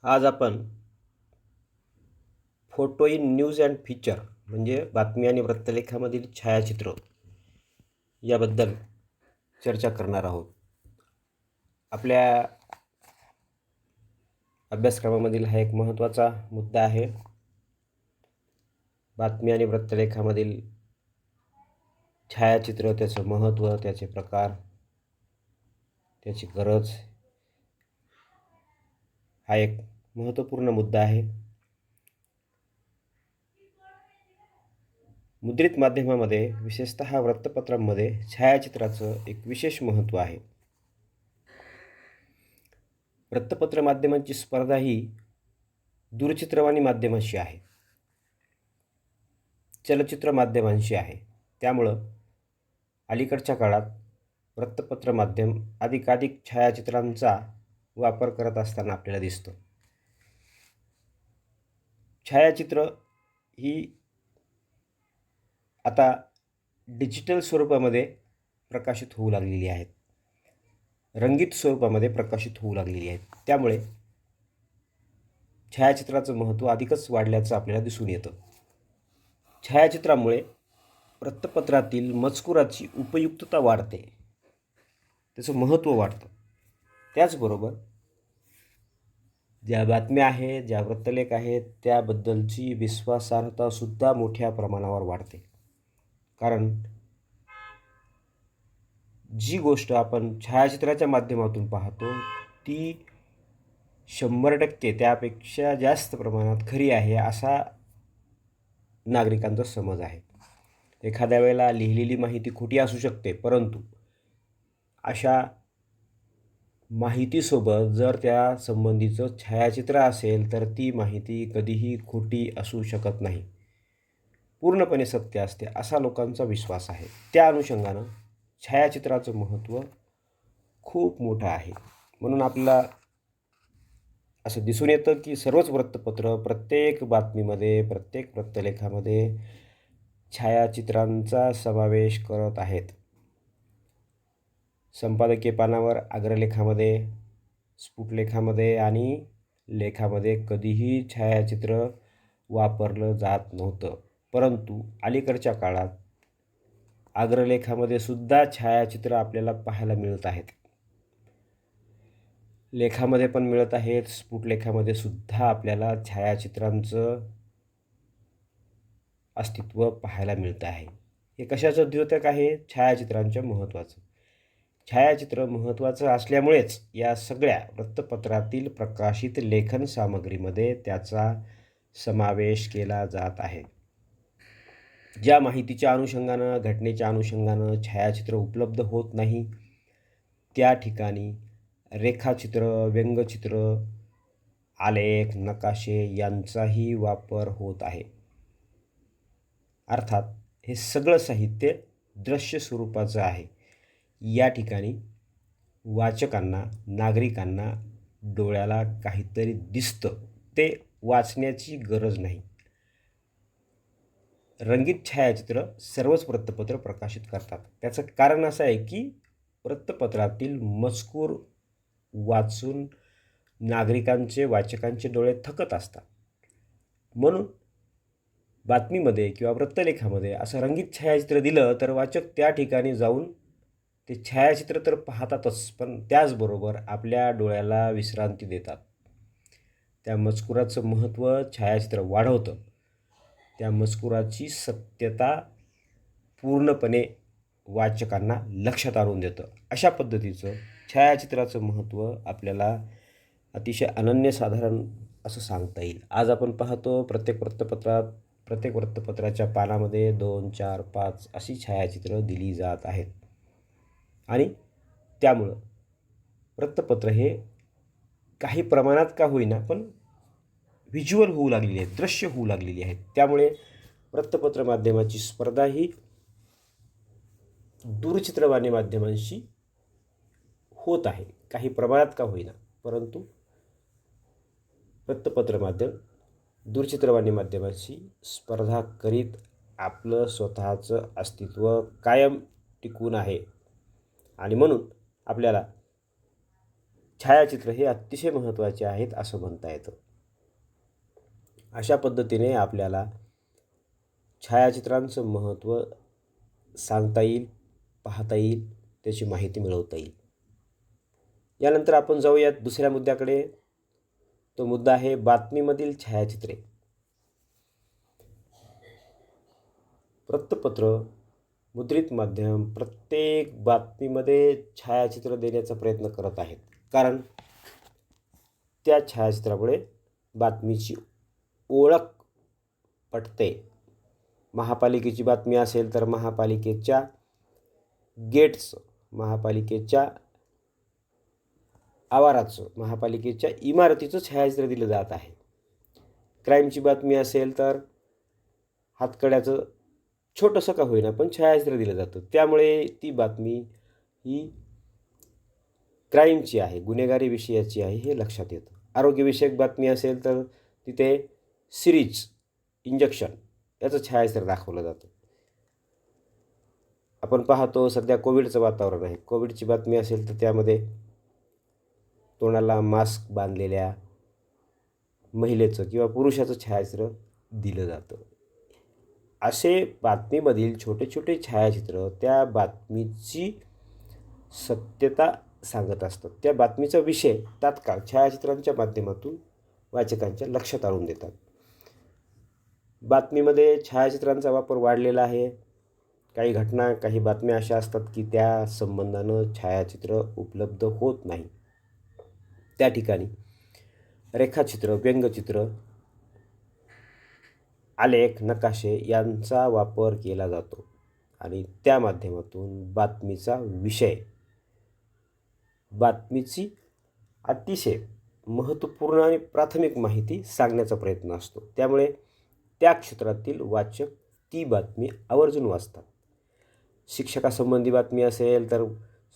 आज आपण photo in news and feature म्हणजे बातमी आणि वृत्तलेखामधील छायाचित्र याबद्दल चर्चा करणार आहोत. आपल्या अभ्यासक्रमामधील हा एक महत्त्वाचा मुद्दा आहे. बातमी आणि वृत्तलेखामधील छायाचित्र, त्याचं महत्त्व, त्याचे प्रकार, त्याची गरज हा एक महत्त्वपूर्ण मुद्दा आहे. मुद्रित माध्यमामध्ये विशेषतः वृत्तपत्रांमध्ये छायाचित्राचं एक विशेष महत्त्व आहे. वृत्तपत्र माध्यमांची स्पर्धा ही दूरचित्रवाणी माध्यमांशी आहे, चलचित्र माध्यमांशी आहे. त्यामुळं अलीकडच्या काळात वृत्तपत्र माध्यम अधिकाधिक छायाचित्रांचा वापर करत असताना आपल्याला दिसतं. छायाचित्र ही आता डिजिटल स्वरूपामध्ये प्रकाशित होऊ लागलेली आहेत, रंगीत स्वरूपामध्ये प्रकाशित होऊ लागलेली आहेत. त्यामुळे छायाचित्राचं महत्त्व अधिकच वाढल्याचं आपल्याला दिसून येतं. छायाचित्रामुळे वृत्तपत्रातील मजकुराची उपयुक्तता वाढते, त्याचं महत्त्व वाढतं. त्याचबरोबर ज्या बातम्या आहेत, ज्या वृत्तलेख आहेत, त्याबद्दलची विश्वासार्हतासुद्धा मोठ्या प्रमाणावर वाढते. कारण जी गोष्ट आपण छायाचित्राच्या माध्यमातून पाहतो ती 100% त्यापेक्षा जास्त प्रमाणात खरी आहे असा नागरिकांचा समज आहे. एखाद्या वेळेला लिहिलेली माहिती खोटी असू शकते, परंतु अशा माहितीसोबत जर त्या संबंधीचं छायाचित्र असेल तर ती माहिती कधीही खोटी असू शकत नाही, पूर्णपणे सत्य असते असा लोकांचा विश्वास आहे. त्या अनुषंगानं छायाचित्राचं महत्त्व खूप मोठं आहे. म्हणून आपल्याला असं दिसून येतं की सर्वच वृत्तपत्र प्रत्येक बातमीमध्ये, प्रत्येक वृत्तलेखामध्ये छायाचित्रांचा समावेश करत आहेत. संपादकीय पानावर, अग्रलेखामध्ये, स्फुटलेखामध्ये आणि लेखामध्ये कधीही छायाचित्र वापरलं जात नव्हतं, परंतु अलीकडच्या काळात अग्रलेखामध्ये सुद्धा छायाचित्र आपल्याला पाहायला मिळत आहेत. लेखामध्ये पण मिळत आहेत, स्फुटलेखामध्ये सुद्धा आपल्याला छायाचित्रांचं अस्तित्व पाहायला मिळतं आहे. हे कशाचं द्योतक आहे? छायाचित्रांच्या महत्त्वाचं. छायाचित्र महत्त्वाचं असल्यामुळेच या सगळ्या वृत्तपत्रातील प्रकाशित लेखन सामग्रीमध्ये त्याचा समावेश केला जात आहे. ज्या माहितीच्या अनुषंगानं, घटनेच्या अनुषंगानं छायाचित्र उपलब्ध होत नाही, त्या ठिकाणी रेखाचित्र, व्यंगचित्र, आलेख, नकाशे यांचाही वापर होत आहे. अर्थात हे सगळं साहित्य दृश्य स्वरूपाचं आहे. या ठिकाणी वाचकांना, नागरिकांना डोळ्याला काहीतरी दिसतं, ते वाचण्याची गरज नाही. रंगीत छायाचित्र सर्वच वृत्तपत्र प्रकाशित करतात. त्याचं कारण असं आहे की वृत्तपत्रातील मजकूर वाचून नागरिकांचे, वाचकांचे डोळे थकत असतात. म्हणून बातमीमध्ये किंवा वृत्तलेखामध्ये असं रंगीत छायाचित्र दिलं तर वाचक त्या ठिकाणी जाऊन ते छायाचित्र तर पाहतातच, पण त्याचबरोबर आपल्या डोळ्याला विश्रांती देतात. त्या मजकुराचं महत्त्व छायाचित्र वाढवतं. त्या मजकुराची सत्यता पूर्णपणे वाचकांना लक्षात आणून देतं. अशा पद्धतीचं छायाचित्राचं महत्त्व आपल्याला अतिशय अनन्यसाधारण असं सांगता येईल. आज आपण पाहतो प्रत्येक वृत्तपत्राच्या पानामध्ये 2, 4, 5 अशी छायाचित्र दिली जात आहेत. आणि त्यामुळं वृत्तपत्र हे काही प्रमाणात का होईना पण व्हिज्युअल होऊ लागलेली आहेत, दृश्य होऊ लागलेली आहेत. त्यामुळे वृत्तपत्र माध्यमाची स्पर्धा ही दूरचित्रवाणी माध्यमांशी होत आहे, काही प्रमाणात का होईना, परंतु वृत्तपत्र माध्यम दूरचित्रवाणी माध्यमांशी स्पर्धा करीत आपलं स्वतःचं अस्तित्व कायम टिकून आहे. आणि म्हणून आपल्याला छायाचित्र हे अतिशय महत्त्वाचे आहेत असं म्हणता येतं. अशा पद्धतीने आपल्याला छायाचित्रांचं महत्त्व सांगता येईल, पाहता येईल, त्याची माहिती मिळवता येईल. यानंतर आपण जाऊयात दुसऱ्या मुद्द्याकडे. तो मुद्दा आहे बातमीमधील छायाचित्रे. वृत्तपत्र, मुद्रित माध्यम प्रत्येक बातमीमध्ये छायाचित्र देण्याचा प्रयत्न करत आहेत, कारण त्या छायाचित्रामुळे बातमीची ओळख पटते. महापालिकेची बातमी असेल तर महापालिकेच्या गेट्सचं, महापालिकेच्या आवाराचं, महापालिकेच्या इमारतीचं छायाचित्र दिलं जात आहे. क्राईमची बातमी असेल तर हातकड्याचं छोटंसं का होईना पण छायाचित्र दिलं जातं. त्यामुळे ती बातमी ही क्राईमची आहे, गुन्हेगारी विषयाची आहे हे लक्षात येतं. आरोग्यविषयक बातमी असेल तर तिथे सिरीज, इंजेक्शन याचं छायाचित्र दाखवलं जातं. आपण पाहतो सध्या कोविडचं वातावरण आहे. कोविडची बातमी असेल तर त्यामध्ये तोंडाला मास्क बांधलेल्या महिलेचं किंवा पुरुषाचं छायाचित्र दिलं जातं. असे बातमीमधील छोटे छोटे छायाचित्र त्या बातमीची सत्यता सांगत असतात. त्या बातमीचा विषय तात्काळ छायाचित्रांच्या माध्यमातून वाचकांच्या लक्षात आणून देतात. बातमीमध्ये छायाचित्रांचा वापर वाढलेला आहे. काही घटना, काही बातम्या अशा असतात की त्या संबंधानं छायाचित्र उपलब्ध होत नाही. त्या ठिकाणी रेखाचित्र, व्यंगचित्र, आलेख, नकाशे यांचा वापर केला जातो आणि त्या माध्यमातून बातमीचा विषय, बातमीची अतिशय महत्त्वपूर्ण आणि प्राथमिक माहिती सांगण्याचा प्रयत्न असतो. त्यामुळे त्या क्षेत्रातील वाचक ती बातमी आवर्जून वाचतात. शिक्षकासंबंधी बातमी असेल तर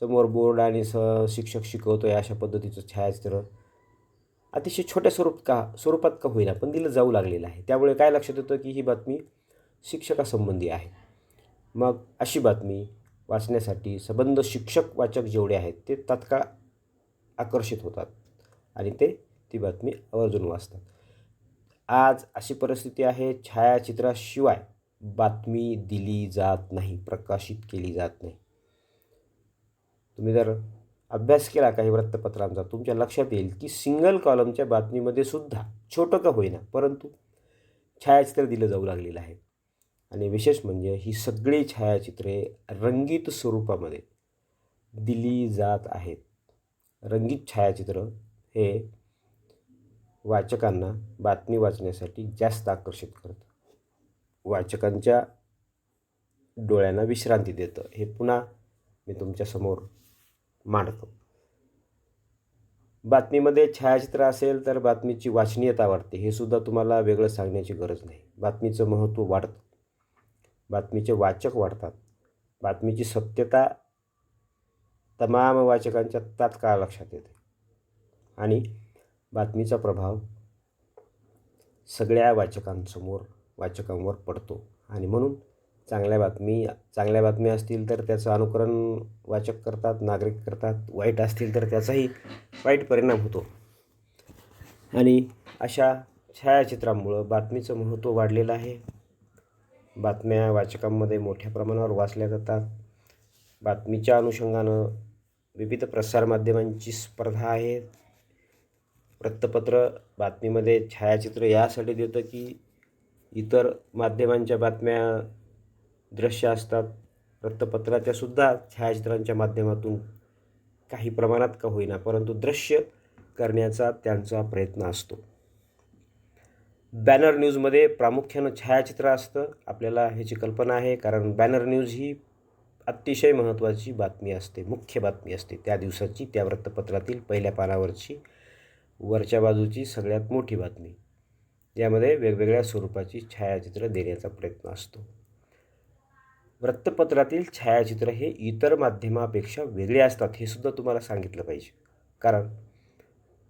समोर बोर्ड आणि शिक्षक शिकवतो आहे अशा पद्धतीचं छायाचित्र अतिशय छोट्या स्वरूपात का होईना पण दिलं जाऊ लागलेलं आहे. त्यामुळे काय लक्षात येतं की ही बातमी शिक्षकासंबंधी आहे. मग अशी बातमी वाचण्यासाठी संबंध शिक्षक वाचक जेवढे आहेत ते तात्काळ आकर्षित होतात आणि ती बातमी आवर्जून वाचतात. आज अशी परिस्थिती आहे, छायाचित्राशिवाय बातमी दिली जात नाही, प्रकाशित केली जात नाही. तुम्ही जर अभ्यास केला काही वृत्तपत्रांचा तुमच्या लक्षात येईल की सिंगल कॉलमच्या बातमीमध्ये सुद्धा छोटं का होईना परंतु छायाचित्र दिलं जाऊ लागलेलं आहे. आणि विशेष म्हणजे ही सगळी छायाचित्रे रंगीत स्वरूपामध्ये दिली जात आहेत. रंगीत छायाचित्र हे वाचकांना बातमी वाचण्यासाठी जास्त आकर्षित करतं, वाचकांच्या डोळ्यांना विश्रांती देतं. हे पुन्हा मी तुमच्यासमोर मांडतो. बातमीमध्ये छायाचित्र असेल तर बातमीची वाचनीयता वाढते. हे सुद्धा तुम्हाला वेगळं सांगण्याची गरज नाही. बातमीचं महत्त्व वाढतं, बातमीचे वाचक वाढतात, बातमीची सत्यता तमाम वाचकांच्या तात्काळ लक्षात येते आणि बातमीचा प्रभाव सगळ्या वाचकांवर पडतो. आणि म्हणून चांगल्या बातम्या असतील तर त्याचं अनुकरण वाचक करतात, नागरिक करतात. वाईट असतील तर त्याचाही वाईट परिणाम होतो. आणि अशा छायाचित्रांमुळं बातमीचं महत्त्व वाढलेलं आहे. बातम्या वाचकांमध्ये मोठ्या प्रमाणावर वाचल्या जातात. बातमीच्या अनुषंगानं विविध प्रसारमाध्यमांची स्पर्धा आहे. वृत्तपत्र बातमीमध्ये छायाचित्र यासाठी देतं की इतर माध्यमांच्या बातम्या दृश्य असतात. वृत्तपत्राच्या सुद्धा छायाचित्रांच्या माध्यमातून काही प्रमाणात का होईना परंतु दृश्य करण्याचा त्यांचा प्रयत्न असतो. बॅनर न्यूजमध्ये प्रामुख्यानं छायाचित्र असतं. आपल्याला ह्याची कल्पना आहे, कारण बॅनर न्यूज ही अतिशय महत्त्वाची बातमी असते, मुख्य बातमी असते त्या दिवसाची, त्या वृत्तपत्रातील पहिल्या पानावरची, वरच्या बाजूची सगळ्यात मोठी बातमी. यामध्ये वेगवेगळ्या स्वरूपाची छायाचित्र देण्याचा प्रयत्न असतो. वृत्तपत्रातील छायाचित्र हे इतर माध्यमापेक्षा वेगळे असतात हे सुद्धा तुम्हाला सांगितलं पाहिजे, कारण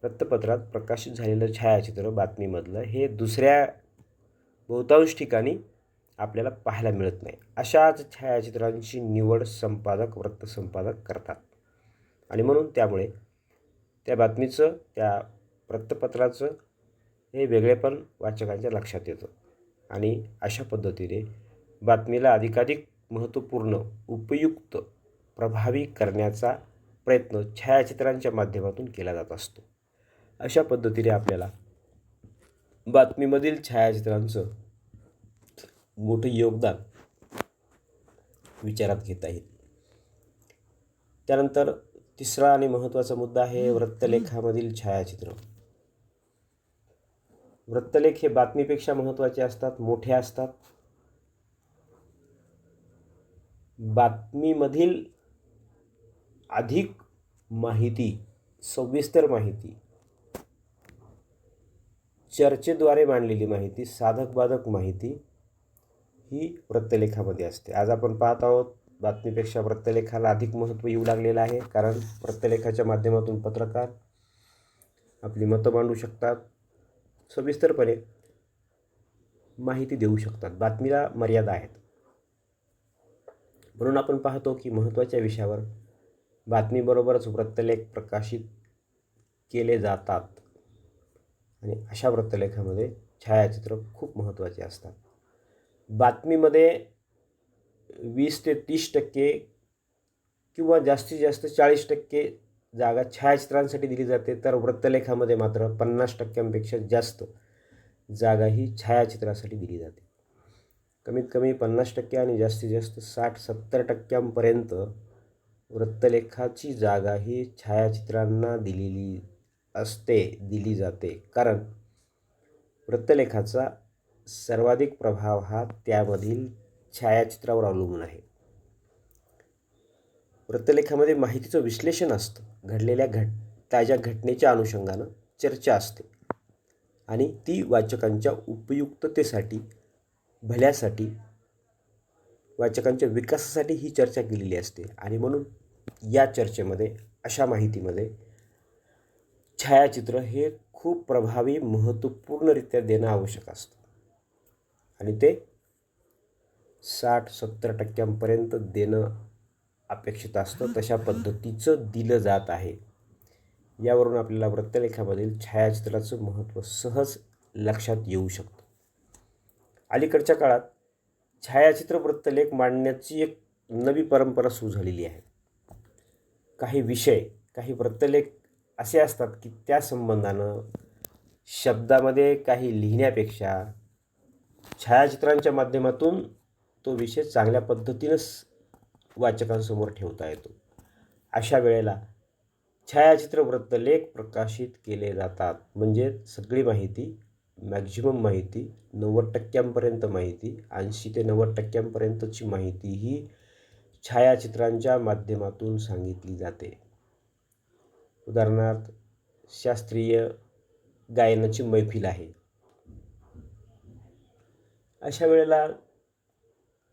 वृत्तपत्रात प्रकाशित झालेलं छायाचित्र बातमीमधलं हे दुसऱ्या बहुतांश ठिकाणी आपल्याला पाहायला मिळत नाही. अशाच छायाचित्रांची निवड वृत्तसंपादक करतात आणि म्हणून त्यामुळे त्या बातमीचं, त्या वृत्तपत्राचं हे वेगळेपण वाचकांच्या लक्षात येतं आणि अशा पद्धतीने बातमीला अधिकाधिक महत्त्वपूर्ण, उपयुक्त, प्रभावी करण्याचा प्रयत्न छायाचित्रांच्या माध्यमातून केला जात असतो. अशा पद्धतीने आपल्याला बातमीमधील छायाचित्रांचं मोठं योगदान विचारात घेता येईल. त्यानंतर तिसरा आणि महत्त्वाचा मुद्दा आहे वृत्तलेखामधील छायाचित्र. वृत्तलेख हे बातमीपेक्षा महत्त्वाचे असतात, मोठे असतात. बातमीमधील अधिक माहिती, सविस्तर माहिती, चर्चेद्वारे मांडलेली माहिती, साधक-बाधक माहिती ही वृत्तलेखामध्ये असते. आज आपण पाहत आहोत बातमीपेक्षा वृत्तलेखाला अधिक महत्त्व येऊ लागलेलं आहे, कारण वृत्तलेखाच्या माध्यमातून पत्रकार आपली मतं मांडू शकतात, सविस्तरपणे माहिती देऊ शकतात. बातमीला मर्यादा आहेत. म्हणून आपण पाहतो की महत्त्वाच्या विषयावर बातमीबरोबरच वृत्तलेख प्रकाशित केले जातात आणि अशा वृत्तलेखामध्ये छायाचित्र खूप महत्त्वाचे असतात. बातमीमध्ये 20 ते 30% किंवा जास्तीत जास्त 40% जागा छायाचित्रांसाठी दिली जाते, तर वृत्तलेखामध्ये मात्र 50%पेक्षा जास्त जागा ही छायाचित्रासाठी दिली जाते. कमीत कमी 50% आणि जास्तीत जास्त 60-70% वृत्तलेखाची जागा ही छायाचित्रांना दिली जाते, कारण वृत्तलेखाचा सर्वाधिक प्रभाव हा त्यामधील छायाचित्रावर अवलंबून आहे. वृत्तलेखामध्ये माहितीचं विश्लेषण असतं, घडलेल्या ताज्या घटनेच्या अनुषंगानं चर्चा असते आणि ती वाचकांच्या उपयुक्ततेसाठी, भल्यासाठी, वाचकांच्या विकासासाठी ही चर्चा केलेली असते आणि म्हणून या चर्चेमध्ये, अशा माहितीमध्ये छायाचित्र हे खूप प्रभावी, महत्त्वपूर्णरित्या देणं आवश्यक असतं आणि ते 60-70% देणं अपेक्षित असतं. तशा पद्धतीचं दिलं जात आहे. यावरून आपल्याला वृत्तलेखामधील छायाचित्राचं महत्त्व सहज लक्षात येऊ शकतं. अलीकडच्या काळात छायाचित्र वृत्तलेख मांडण्याची एक नवी परंपरा सुरू झालेली आहे. काही विषय, काही वृत्तलेख असे असतात की त्या संबंधानं शब्दामध्ये काही लिहिण्यापेक्षा छायाचित्रांच्या माध्यमातून तो विषय चांगल्या पद्धतीनं वाचकांसमोर ठेवता येतो. अशा वेळेला छायाचित्र वृत्तलेख प्रकाशित केले जातात. म्हणजे सगळी माहिती, मॅक्झिमम माहिती, 90% माहिती, 80 ते 90%पर्यंतची माहिती ही छायाचित्रांच्या माध्यमातून सांगितली जाते. उदाहरणार्थ, शास्त्रीय गायनाची मैफिल आहे. अशा वेळेला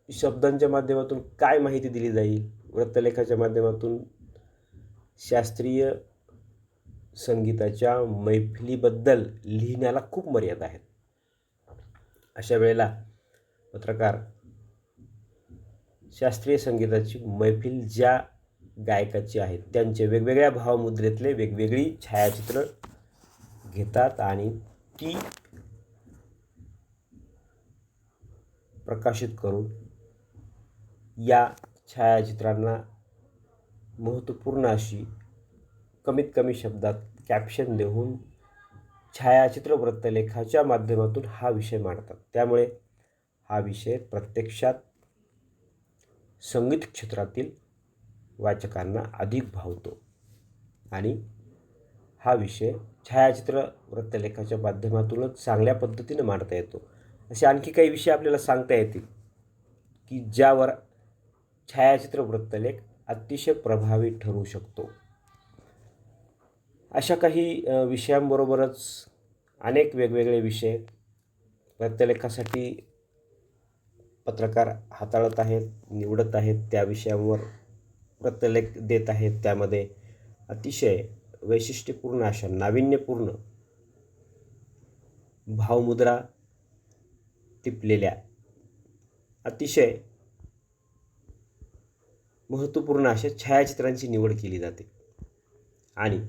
शब्दांच्या माध्यमातून काय माहिती दिली जाईल? वृत्तलेखाच्या माध्यमातून शास्त्रीय संगीताच्या मैफिलीबद्दल लिहिण्याला खूप मर्यादा आहेत. अशा वेळेला पत्रकार शास्त्रीय संगीताची मैफिल ज्या गायकाची आहे त्यांचे वेगवेगळ्या भावमुद्रेतले वेगवेगळी छायाचित्र घेतात आणि ती प्रकाशित करून या छायाचित्रांना महत्त्वपूर्ण अशी कमीत कमी शब्दात कॅप्शन देऊन छायाचित्र वृत्तलेखाच्या माध्यमातून हा विषय मांडतात. त्यामुळे हा विषय प्रत्यक्षात संगीत क्षेत्रातील वाचकांना अधिक भावतो आणि हा विषय छायाचित्र वृत्तलेखाच्या माध्यमातूनच चांगल्या पद्धतीने मांडता येतो. असे आणखी काही विषय आपल्याला सांगता येतील की ज्यावर छायाचित्र वृत्तलेख अतिशय प्रभावी ठरू शकतो. अशा काही विषयांबरोबरच अनेक वेगवेगळे विषय वृत्तलेखासाठी पत्रकार हाताळत आहेत, निवडत आहेत, त्या विषयांवर वृत्तलेख देत आहेत. त्यामध्ये अतिशय वैशिष्ट्यपूर्ण अशा नाविन्यपूर्ण भावमुद्रा टिपलेल्या अतिशय महत्त्वपूर्ण अशा छायाचित्रांची निवड केली जाते आणि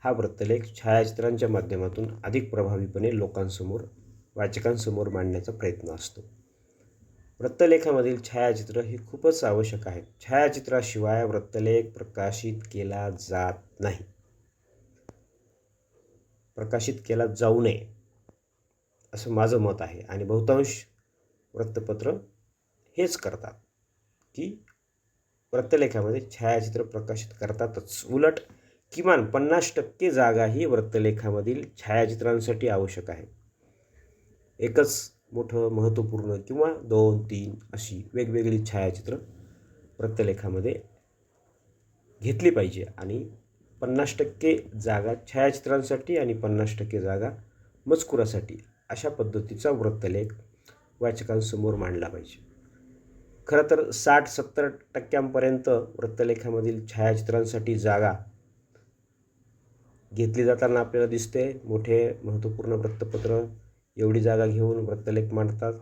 हा वृत्तलेख छायाचित्रांच्या माध्यमातून अधिक प्रभावीपणे लोकांसमोर, वाचकांसमोर मांडण्याचा प्रयत्न असतो. वृत्तलेखामधील छायाचित्र ही खूपच आवश्यक आहेत. छायाचित्राशिवाय वृत्तलेख प्रकाशित केला जात नाही, प्रकाशित केला जाऊ नये असं माझं मत आहे. आणि बहुतांश वृत्तपत्र हेच करतात की वृत्तलेखामध्ये छायाचित्र प्रकाशित करतातच. उलट किमान 50% जागा ही वृत्तलेखामधील छायाचित्रांसाठी आवश्यक आहे. एकच मोठं महत्त्वपूर्ण किंवा 2-3 अशी वेगवेगळी छायाचित्र वृत्तलेखामध्ये घेतली पाहिजे आणि 50% जागा छायाचित्रांसाठी आणि 50% जागा मजकुरासाठी अशा पद्धतीचा वृत्तलेख वाचकांसमोर मांडला पाहिजे. खरं तर 60-70% वृत्तलेखामधील छायाचित्रांसाठी जागा घेतली जाताना आपल्याला दिसते. मोठे महत्त्वपूर्ण वृत्तपत्र एवढी जागा घेऊन वृत्तलेख मांडतात.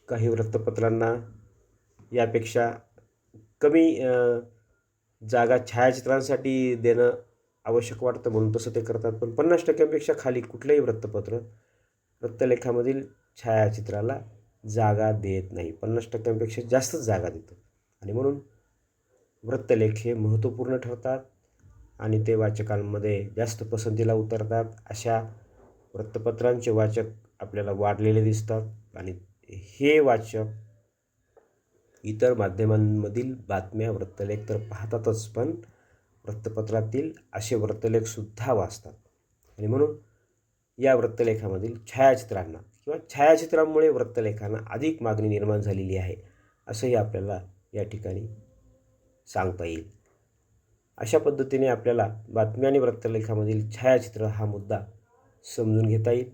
काही वृत्तपत्रांना यापेक्षा कमी जागा छायाचित्रांसाठी देणं आवश्यक वाटतं म्हणून तसं ते करतात. पण 50%पेक्षा खाली कुठलंही वृत्तपत्र वृत्तलेखामधील छायाचित्राला जागा देत नाही. 50%पेक्षा जास्तच जागा देतं आणि म्हणून वृत्तलेख हे महत्त्वपूर्ण ठरतात आणि ते वाचकांमध्ये जास्त पसंतीला उतरतात. अशा वृत्तपत्रांचे वाचक आपल्याला वाढलेले दिसतात आणि हे वाचक इतर माध्यमांमधील बातम्या, वृत्तलेख तर पाहतातच, पण वृत्तपत्रातील असे वृत्तलेखसुद्धा वाचतात. आणि म्हणून या वृत्तलेखामधील छायाचित्रांना किंवा छायाचित्रांमुळे वृत्तलेखांना अधिक मागणी निर्माण झालेली आहे असंही आपल्याला या ठिकाणी सांगता येईल. अशा पद्धतीने आपल्याला बातम्या आणि वृत्तलेखामधील छायाचित्र हा मुद्दा समजून घेता येईल.